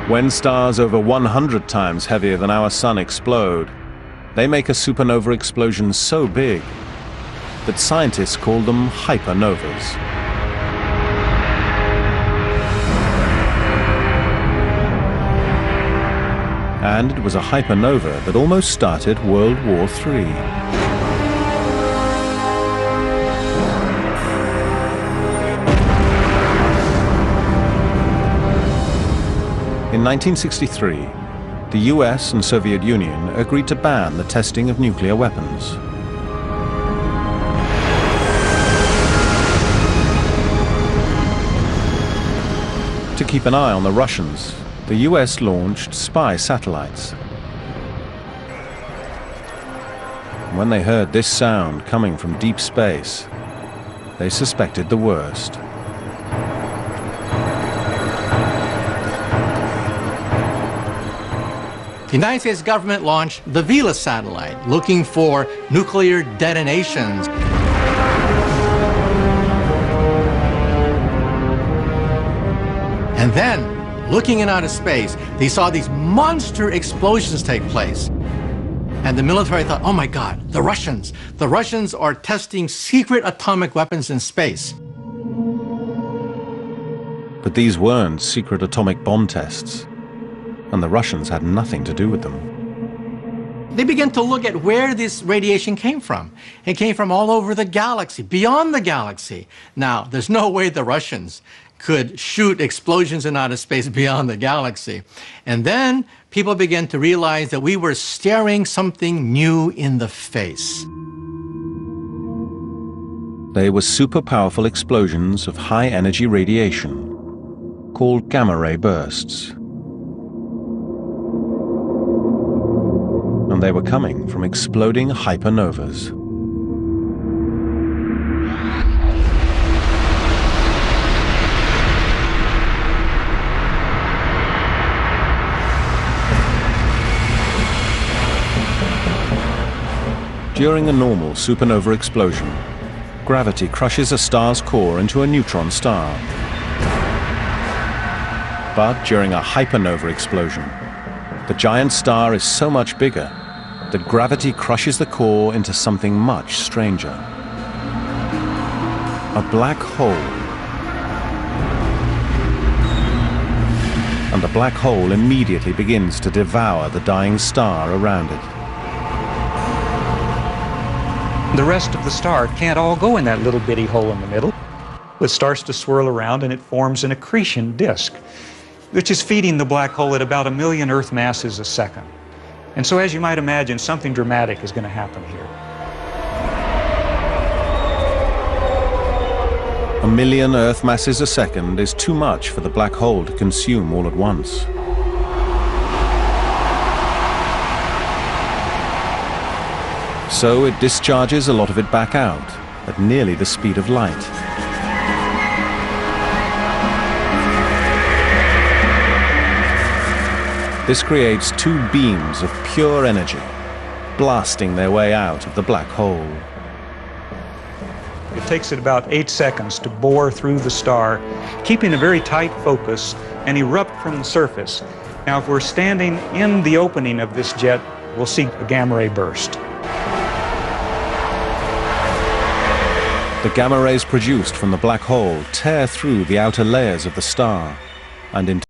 When stars over 100 times heavier than our sun explode, they make a supernova explosion so big that scientists call them hypernovas. And it was a hypernova that almost started World War III. In 1963, the US and Soviet Union agreed to ban the testing of nuclear weapons. To keep an eye on the Russians, the US launched spy satellites. When they heard this sound coming from deep space, they suspected the worst. The United States government launched the Vela satellite, looking for nuclear detonations. And then, looking in outer space, they saw these monster explosions take place. And the military thought, oh my God, the Russians are testing secret atomic weapons in space. But these weren't secret atomic bomb tests, and the Russians had nothing to do with them. They began to look at where this radiation came from. It came from all over the galaxy, beyond the galaxy. Now, there's no way the Russians could shoot explosions in outer space beyond the galaxy. And then people began to realize that we were staring something new in the face. They were super powerful explosions of high energy radiation called gamma ray bursts. And they were coming from exploding hypernovas. During a normal supernova explosion, gravity crushes a star's core into a neutron star. But during a hypernova explosion, the giant star is so much bigger that gravity crushes the core into something much stranger. A black hole. And the black hole immediately begins to devour the dying star around it. The rest of the star can't all go in that little bitty hole in the middle. It starts to swirl around and it forms an accretion disk, which is feeding the black hole at about 1 million Earth masses a second. And so, as you might imagine, something dramatic is going to happen here. 1 million Earth masses a second is too much for the black hole to consume all at once. So it discharges a lot of it back out at nearly the speed of light. This creates two beams of pure energy, blasting their way out of the black hole. It takes it about 8 seconds to bore through the star, keeping a very tight focus, and erupt from the surface. Now, if we're standing in the opening of this jet, we'll see a gamma ray burst. The gamma rays produced from the black hole tear through the outer layers of the star and into